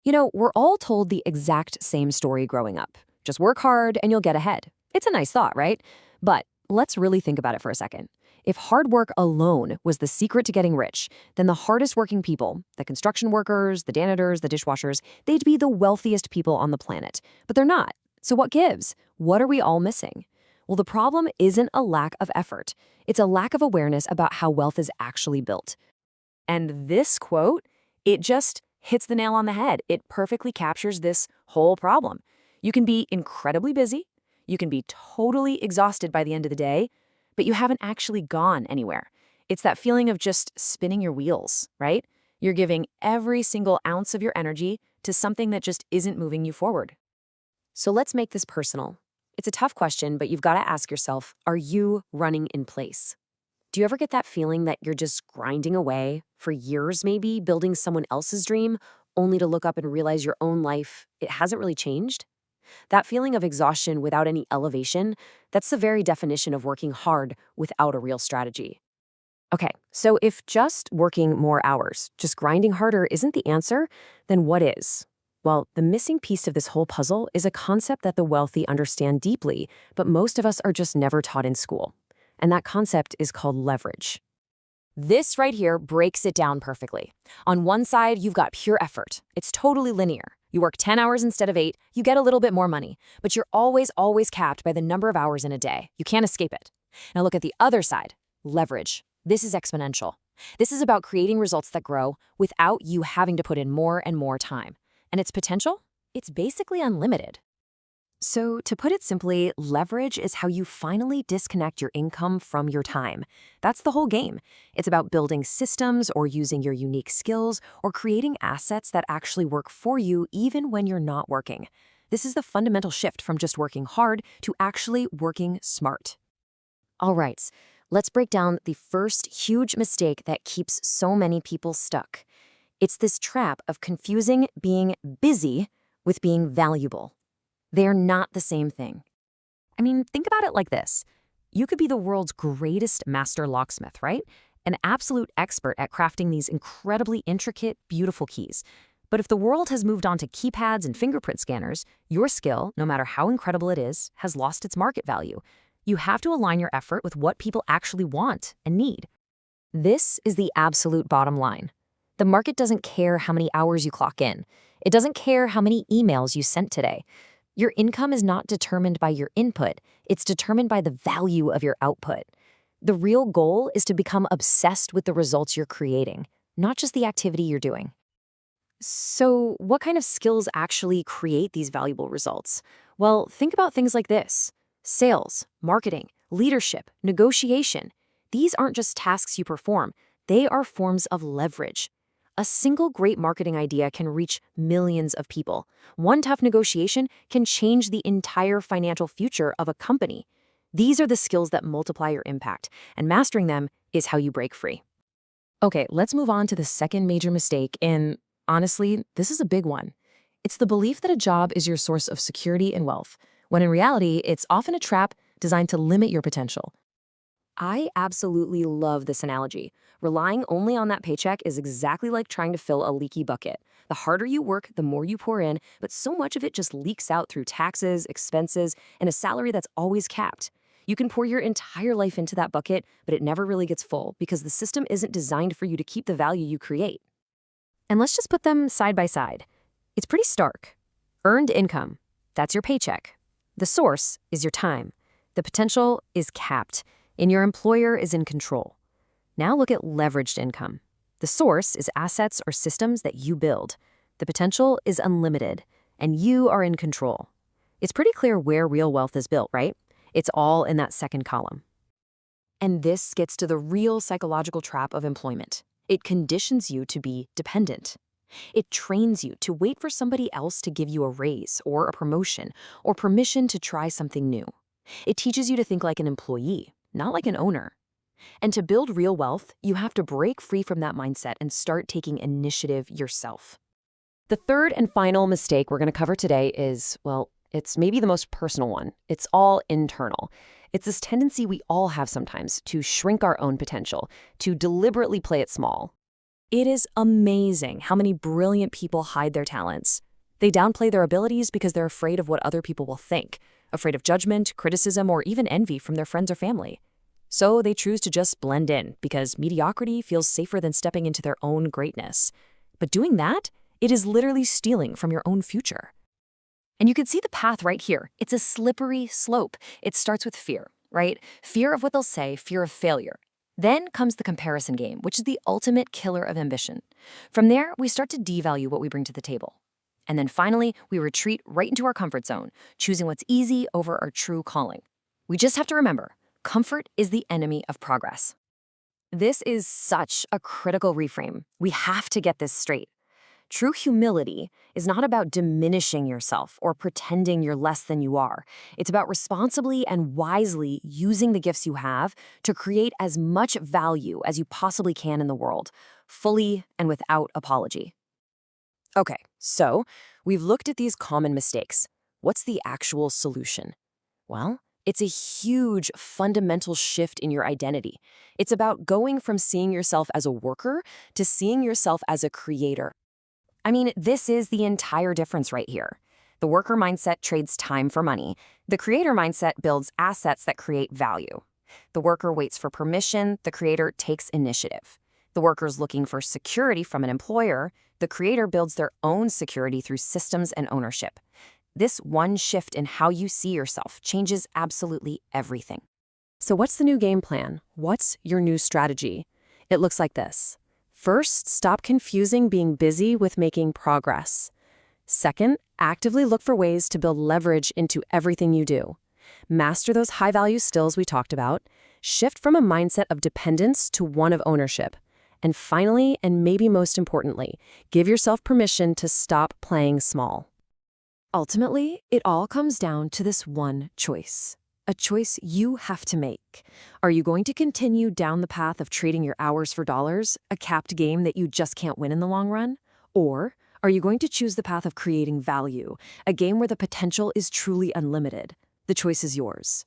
We're all told the exact same story growing up. Just work hard and you'll get ahead. It's a nice thought, right? But let's really think about it for a second. If hard work alone was the secret to getting rich, then the hardest working people, the construction workers, the janitors, the dishwashers, they'd be the wealthiest people on the planet. But they're not. So what gives? What are we all missing? Well, the problem isn't a lack of effort. It's a lack of awareness about how wealth is actually built. And this quote, it just hits the nail on the head. It perfectly captures this whole problem. You can be incredibly busy, you can be totally exhausted by the end of the day, but you haven't actually gone anywhere. It's that feeling of just spinning your wheels, right? You're giving every single ounce of your energy to something that just isn't moving you forward. So let's make this personal. It's a tough question, but you've got to ask yourself, are you running in place? Do you ever get that feeling that you're just grinding away for years maybe, building someone else's dream, only to look up and realize your own life, it hasn't really changed? That feeling of exhaustion without any elevation, that's the very definition of working hard without a real strategy. Okay, so if just working more hours, just grinding harder isn't the answer, then what is? Well, the missing piece of this whole puzzle is a concept that the wealthy understand deeply, but most of us are just never taught in school. And that concept is called leverage. This right here breaks it down perfectly. On one side, you've got pure effort. It's totally linear. You work 10 hours instead of 8, you get a little bit more money, but you're always capped by the number of hours in a day. You can't escape it. Now look at the other side, leverage. This is exponential. This is about creating results that grow without you having to put in more and more time. And its potential? It's basically unlimited. So, to put it simply, leverage is how you finally disconnect your income from your time. That's the whole game. It's about building systems or using your unique skills or creating assets that actually work for you even when you're not working. This is the fundamental shift from just working hard to actually working smart. All right, let's break down the first huge mistake that keeps so many people stuck. It's this trap of confusing being busy with being valuable. They're not the same thing. I mean, think about it like this. You could be the world's greatest master locksmith, right? An absolute expert at crafting these incredibly intricate, beautiful keys. But if the world has moved on to keypads and fingerprint scanners, your skill, no matter how incredible it is, has lost its market value. You have to align your effort with what people actually want and need. This is the absolute bottom line. The market doesn't care how many hours you clock in. It doesn't care how many emails you sent today. Your income is not determined by your input. It's determined by the value of your output. The real goal is to become obsessed with the results you're creating, not just the activity you're doing. So, what kind of skills actually create these valuable results? Well, think about things like this: sales, marketing, leadership, negotiation. These aren't just tasks you perform, they are forms of leverage. A single great marketing idea can reach millions of people. One tough negotiation can change the entire financial future of a company. These are the skills that multiply your impact, and mastering them is how you break free. Okay, let's move on to the second major mistake, and honestly, this is a big one. It's the belief that a job is your source of security and wealth, when in reality, it's often a trap designed to limit your potential. I absolutely love this analogy. Relying only on that paycheck is exactly like trying to fill a leaky bucket. The harder you work, the more you pour in, but so much of it just leaks out through taxes, expenses, and a salary that's always capped. You can pour your entire life into that bucket, but it never really gets full because the system isn't designed for you to keep the value you create. And let's just put them side by side. It's pretty stark. Earned income, that's your paycheck. The source is your time. The potential is capped, and your employer is in control. Now look at leveraged income. The source is assets or systems that you build. The potential is unlimited, and you are in control. It's pretty clear where real wealth is built, right? It's all in that second column. And this gets to the real psychological trap of employment. It conditions you to be dependent. It trains you to wait for somebody else to give you a raise or a promotion or permission to try something new. It teaches you to think like an employee, not like an owner. And to build real wealth, you have to break free from that mindset and start taking initiative yourself. The third and final mistake we're going to cover today is, well, it's maybe the most personal one. It's all internal. It's this tendency we all have sometimes to shrink our own potential, to deliberately play it small. It is amazing how many brilliant people hide their talents. They downplay their abilities because they're afraid of what other people will think, afraid of judgment, criticism, or even envy from their friends or family. So they choose to just blend in because mediocrity feels safer than stepping into their own greatness. But doing that, it is literally stealing from your own future. And you can see the path right here. It's a slippery slope. It starts with fear, right? Fear of what they'll say, fear of failure. Then comes the comparison game, which is the ultimate killer of ambition. From there, we start to devalue what we bring to the table. And then finally, we retreat right into our comfort zone, choosing what's easy over our true calling. We just have to remember, comfort is the enemy of progress. This is such a critical reframe. We have to get this straight. True humility is not about diminishing yourself or pretending you're less than you are. It's about responsibly and wisely using the gifts you have to create as much value as you possibly can in the world, fully and without apology. Okay, so we've looked at these common mistakes. What's the actual solution? Well, it's a huge fundamental shift in your identity. It's about going from seeing yourself as a worker to seeing yourself as a creator. I mean, this is the entire difference right here. The worker mindset trades time for money. The creator mindset builds assets that create value. The worker waits for permission. The creator takes initiative. The worker's looking for security from an employer. The creator builds their own security through systems and ownership. This one shift in how you see yourself changes absolutely everything. So what's the new game plan? What's your new strategy? It looks like this. First, stop confusing being busy with making progress. Second, actively look for ways to build leverage into everything you do. Master those high-value skills we talked about. Shift from a mindset of dependence to one of ownership. And finally, and maybe most importantly, give yourself permission to stop playing small. Ultimately, it all comes down to this one choice. A choice you have to make. Are you going to continue down the path of trading your hours for dollars, a capped game that you just can't win in the long run? Or are you going to choose the path of creating value, a game where the potential is truly unlimited? The choice is yours.